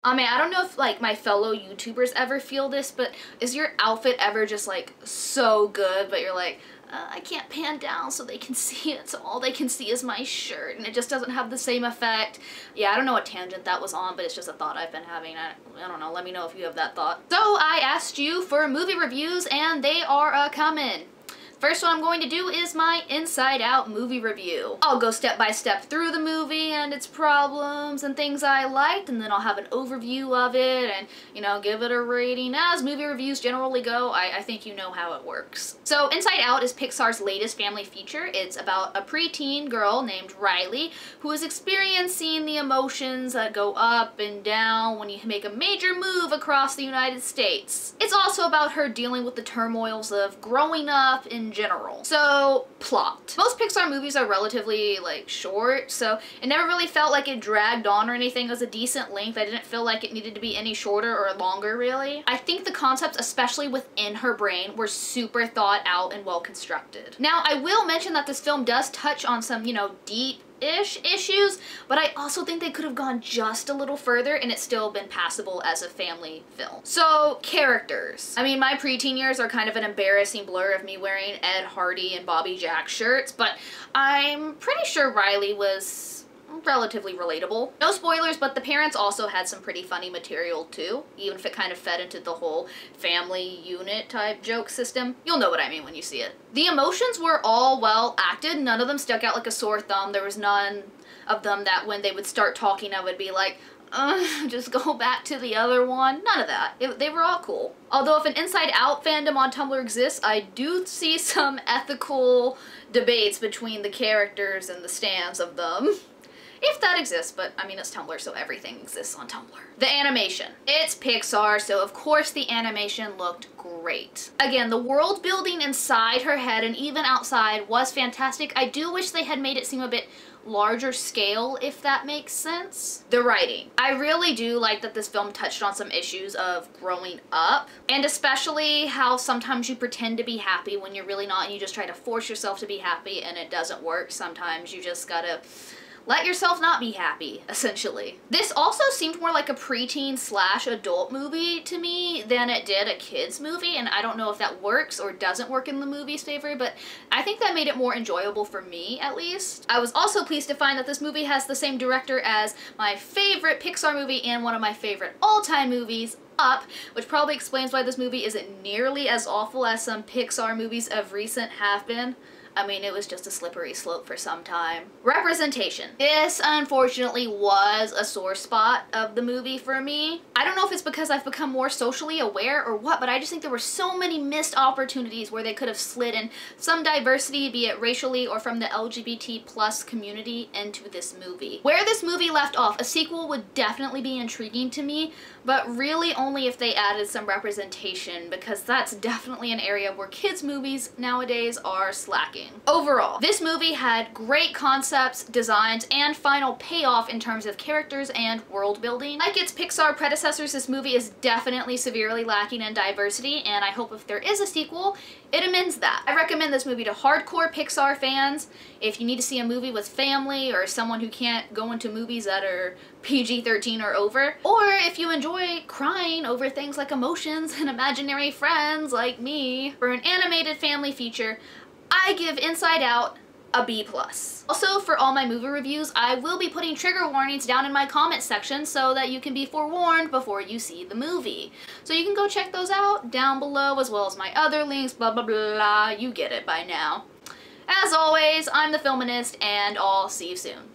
I mean, I don't know if like my fellow YouTubers ever feel this, but is your outfit ever just like so good, but you're like, I can't pan down so they can see it, so all they can see is my shirt, and it just doesn't have the same effect. Yeah, I don't know what tangent that was on, but it's just a thought I've been having. I don't know, let me know if you have that thought. So I asked you for movie reviews, and they are coming. First one I'm going to do is my Inside Out movie review. I'll go step by step through the movie and its problems and things I liked, and then I'll have an overview of it and, you know, give it a rating. As movie reviews generally go, I think you know how it works. So Inside Out is Pixar's latest family feature. It's about a preteen girl named Riley who is experiencing the emotions that go up and down when you make a major move across the United States. It's also about her dealing with the turmoils of growing up in general. So, plot. Most Pixar movies are relatively, like, short, so it never really felt like it dragged on or anything. It was a decent length. I didn't feel like it needed to be any shorter or longer, really. I think the concepts, especially within her brain, were super thought out and well constructed. Now, I will mention that this film does touch on some, you know, deep-ish issues, but I also think they could have gone just a little further and it's still been passable as a family film. So, characters. I mean, my preteen years are kind of an embarrassing blur of me wearing Ed Hardy and Bobby Jack shirts, but I'm pretty sure Riley was relatively relatable. No spoilers, but the parents also had some pretty funny material too, even if it kind of fed into the whole family unit type joke system. You'll know what I mean when you see it. The emotions were all well acted. None of them stuck out like a sore thumb. There was none of them that when they would start talking I would be like, just go back to the other one. None of that. They were all cool. Although if an Inside Out fandom on Tumblr exists, I do see some ethical debates between the characters and the stans of them. If that exists, but I mean it's Tumblr, so everything exists on Tumblr. The animation. It's Pixar, so of course the animation looked great. Again, the world building inside her head and even outside was fantastic. I do wish they had made it seem a bit larger scale, if that makes sense. The writing. I really do like that this film touched on some issues of growing up, and especially how sometimes you pretend to be happy when you're really not and you just try to force yourself to be happy and it doesn't work. Sometimes you just gotta let yourself not be happy, essentially. This also seemed more like a preteen / adult movie to me than it did a kid's movie, and I don't know if that works or doesn't work in the movie's favor, but I think that made it more enjoyable for me, at least. I was also pleased to find that this movie has the same director as my favorite Pixar movie and one of my favorite all-time movies, Up, which probably explains why this movie isn't nearly as awful as some Pixar movies of recent have been. I mean, it was just a slippery slope for some time. Representation. This, unfortunately, was a sore spot of the movie for me. I don't know if it's because I've become more socially aware or what, but I just think there were so many missed opportunities where they could have slid in some diversity, be it racially or from the LGBT+ community, into this movie. Where this movie left off, a sequel would definitely be intriguing to me, but really only if they added some representation, because that's definitely an area where kids' movies nowadays are slacking. Overall, this movie had great concepts, designs, and final payoff in terms of characters and world building. Like its Pixar predecessors, this movie is definitely severely lacking in diversity, and I hope if there is a sequel, it amends that. I recommend this movie to hardcore Pixar fans. If you need to see a movie with family or someone who can't go into movies that are PG-13 or over, or if you enjoy crying over things like emotions and imaginary friends like me, for an animated family feature, I give Inside Out a B+. Also, for all my movie reviews, I will be putting trigger warnings down in my comment section so that you can be forewarned before you see the movie. So you can go check those out down below, as well as my other links, blah blah blah, you get it by now. As always, I'm the Filminist, and I'll see you soon.